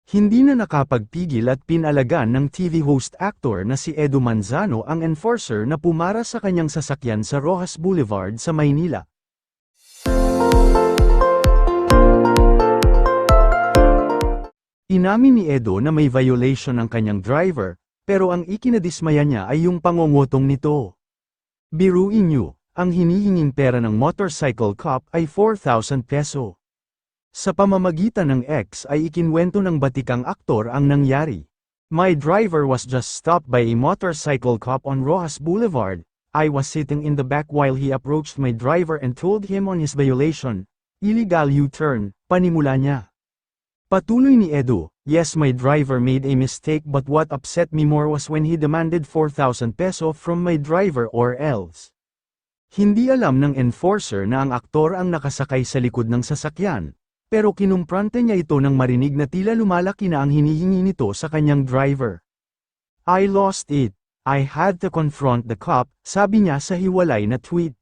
Hindi na nakapagpigil at pinalagan ng TV host actor na si Edu Manzano ang enforcer na pumara sa kanyang sasakyan sa Roxas Boulevard sa Maynila. Inamin ni Edu na may violation ng kanyang driver, pero ang ikinadismaya niya ay yung pangongotong nito. Biruin niyo, ang hinihinging pera ng motorcycle cop ay 4,000 peso. Sa pamamagitan ng X ay ikinwento ng batikang aktor ang nangyari. My driver was just stopped by a motorcycle cop on Roxas Boulevard. I was sitting in the back while he approached my driver and told him on his violation. Illegal U-turn, panimula niya. Patuloy ni Edu, yes, my driver made a mistake, but what upset me more was when he demanded 4,000 peso from my driver or else. Hindi alam ng enforcer na ang aktor ang nakasakay sa likod ng sasakyan, pero kinumprante niya ito nang marinig na tila lumalaki na ang hinihingi nito sa kanyang driver. I lost it. I had to confront the cop, sabi niya sa hiwalay na tweet.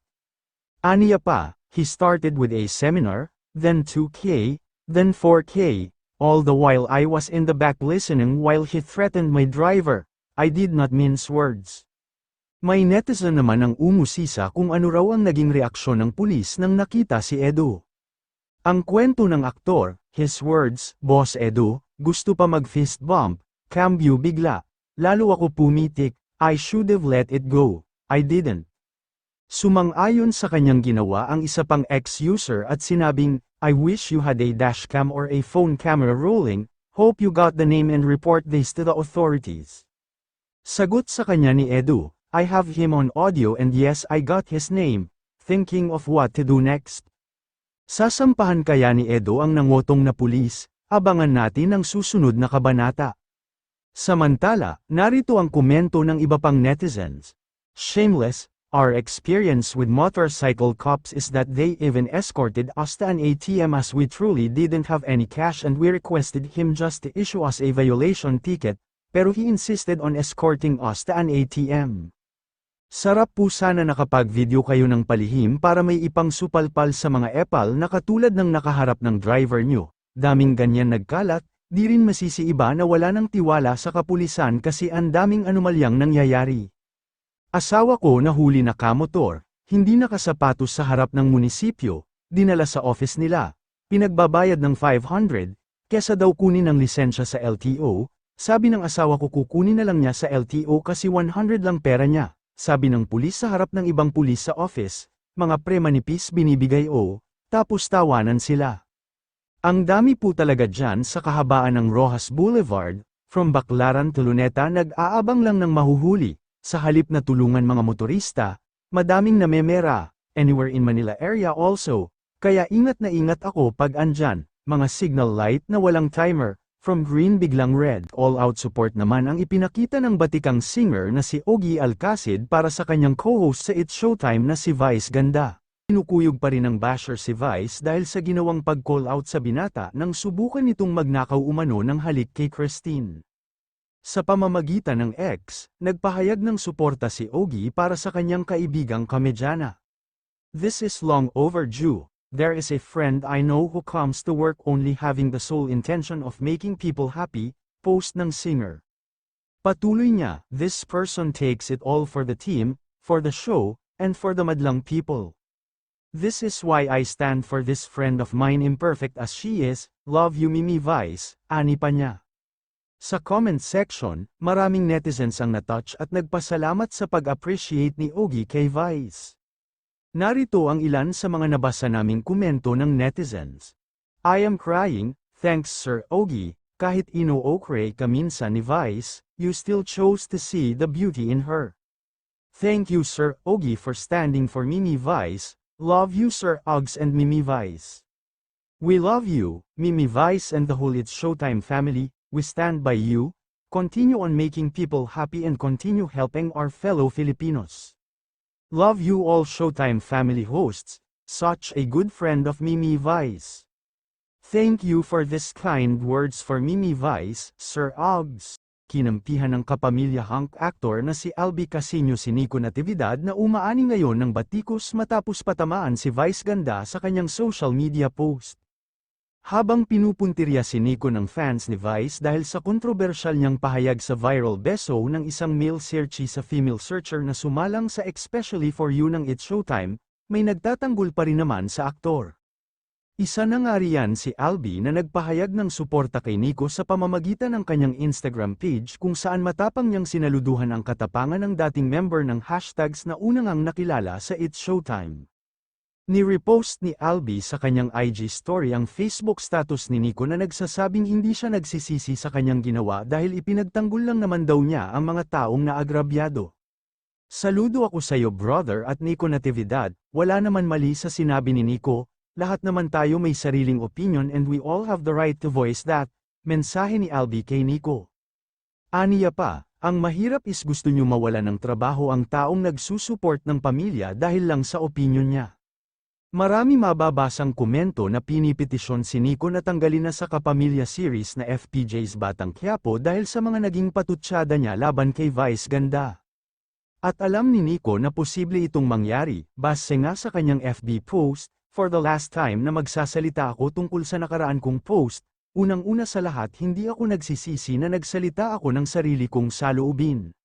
Aniya pa, he started with a seminar, then 2K, then 4K. All the while I was in the back listening while he threatened my driver. I did not mince words. May netizen naman ang umusisa kung ano raw ang naging reaksyon ng pulis nang nakita si Edu. Ang kwento ng aktor, his words, Boss Edu, gusto pa mag-fist bump, cambio bigla. Lalo ako pumitik, I should have let it go. I didn't. Sumang-ayon sa kanyang ginawa ang isa pang ex-user at sinabing, I wish you had a dashcam or a phone camera rolling, hope you got the name and report this to the authorities. Sagot sa kanya ni Edu, I have him on audio and yes, I got his name, thinking of what to do next. Sasampahan kaya ni Edu ang nangotong na pulis? Abangan natin ang susunod na kabanata. Samantala, narito ang komento ng iba pang netizens. Shameless. Our experience with motorcycle cops is that they even escorted us to an ATM as we truly didn't have any cash and we requested him just to issue us a violation ticket, pero he insisted on escorting us to an ATM. Sarap po sana nakapag-video kayo ng palihim para may ipang supalpal sa mga epal na katulad ng nakaharap ng driver nyo. Daming ganyan nagkalat, di rin masisiiba na wala ng tiwala sa kapulisan kasi ang daming anomalyang nangyayari. Asawa ko nahuli na kamotor, hindi nakasapatos sa harap ng munisipyo, dinala sa office nila, pinagbabayad ng 500, kesa daw kunin ang lisensya sa LTO, sabi ng asawa ko kukunin na lang niya sa LTO kasi 100 lang pera niya, sabi ng pulis sa harap ng ibang pulis sa office, mga premanipis binibigay tapos tawanan sila. Ang dami po talaga dyan sa kahabaan ng Roxas Boulevard, from Baclaran to Luneta nag-aabang lang ng mahuhuli. Sa halip na tulungan mga motorista, madaming namemera, anywhere in Manila area also, kaya ingat na ingat ako pag andyan, mga signal light na walang timer, from green biglang red. All-out support naman ang ipinakita ng batikang singer na si Ogie Alcacid para sa kanyang co-host sa It's Showtime na si Vice Ganda. Pinukuyog pa rin ng basher si Vice dahil sa ginawang pag-call out sa binata nang subukan nitong magnakaw umano ng halik kay Christine. Sa pamamagitan ng X, nagpahayag ng suporta si Ogie para sa kanyang kaibigang kamedyana. This is long overdue. There is a friend I know who comes to work only having the sole intention of making people happy, post ng singer. Patuloy niya, this person takes it all for the team, for the show, and for the madlang people. This is why I stand for this friend of mine imperfect as she is, love you Mimi Vice, ani pa niya. Sa comment section, maraming netizens ang natouch at nagpasalamat sa pag-appreciate ni Ogie kay Vice. Narito ang ilan sa mga nabasa naming komento ng netizens. I am crying, thanks Sir Ogie, kahit ino-okray ka minsan ni Vice, you still chose to see the beauty in her. Thank you Sir Ogie for standing for Mimi Vice, love you Sir Uggs and Mimi Vice. We love you, Mimi Vice and the whole It's Showtime family. We stand by you, continue on making people happy and continue helping our fellow Filipinos. Love you all Showtime family hosts, such a good friend of Mimi Vice. Thank you for this kind words for Mimi Vice, Sir Uggs. Kinampihan ng kapamilyahang actor na si Albi Casino si Nico Natividad na umaani ngayon ng batikos matapos patamaan si Vice Ganda sa kanyang social media post. Habang pinupuntirya si Nico ng fans ni Vice dahil sa kontrobersyal niyang pahayag sa viral beso ng isang male searchy sa female searcher na sumalang sa Especially For You ng It's Showtime, may nagtatanggol pa rin naman sa aktor. Isa na nga riyan si Albi na nagpahayag ng suporta kay Nico sa pamamagitan ng kanyang Instagram page kung saan matapang niyang sinaluduhan ang katapangan ng dating member ng hashtags na unang ang nakilala sa It's Showtime. Ni-repost ni Albi sa kanyang IG story ang Facebook status ni Nico na nagsasabing hindi siya nagsisisi sa kanyang ginawa dahil ipinagtanggol lang naman daw niya ang mga taong naagrabyado. Saludo ako sa iyo brother at Nico Natividad, wala naman mali sa sinabi ni Nico, lahat naman tayo may sariling opinion and we all have the right to voice that, mensahe ni Albi kay Nico. Aniya pa, ang mahirap is gusto niyo mawalan ng trabaho ang taong nagsusuport ng pamilya dahil lang sa opinion niya. Marami mababasang komento na pinipetisyon si Nico na tanggalin na sa Kapamilya series na FPJ's Batang Quiapo dahil sa mga naging patutsyada niya laban kay Vice Ganda. At alam ni Nico na posible itong mangyari, base nga sa kanyang FB post, for the last time na magsasalita ako tungkol sa nakaraan kong post, unang-una sa lahat hindi ako nagsisisi na nagsalita ako ng sarili kong saloobin.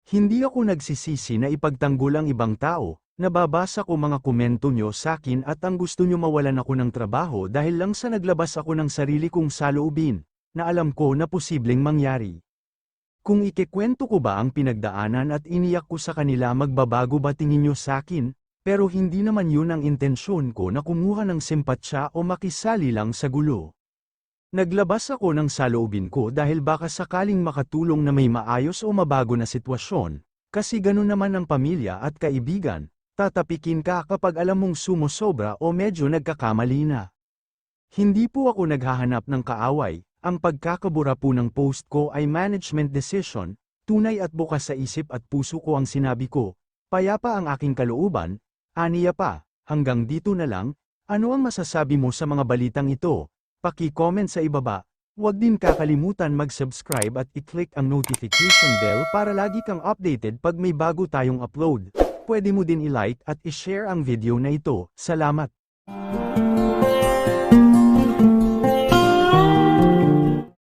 Hindi ako nagsisisi na ipagtanggol ang ibang tao. Nababasa ko mga komento nyo sa akin at ang gusto nyo mawalan ako ng trabaho dahil lang sa naglabas ako ng sarili kong saloobin, na alam ko na posibleng mangyari. Kung ikikwento ko ba ang pinagdaanan at iniyak ko sa kanila magbabago ba tingin nyo sa akin, pero hindi naman yun ang intensyon ko na kumuha ng simpatsya o makisali lang sa gulo. Naglabas ako ng saloobin ko dahil baka sakaling makatulong na may maayos o mabago na sitwasyon, kasi ganun naman ang pamilya at kaibigan. Tatapikin ka kapag alam mong sumosobra o medyo nagkakamali na. Hindi po ako naghahanap ng kaaway, ang pagkakabura po ng post ko ay management decision, tunay at bukas sa isip at puso ko ang sinabi ko, payapa ang aking kalooban, aniya pa, hanggang dito na lang, ano ang masasabi mo sa mga balitang ito? Paki-comment sa ibaba, huwag din kakalimutan mag-subscribe at i-click ang notification bell para lagi kang updated pag may bago tayong upload. Pwede mo din i-like at i-share ang video na ito. Salamat!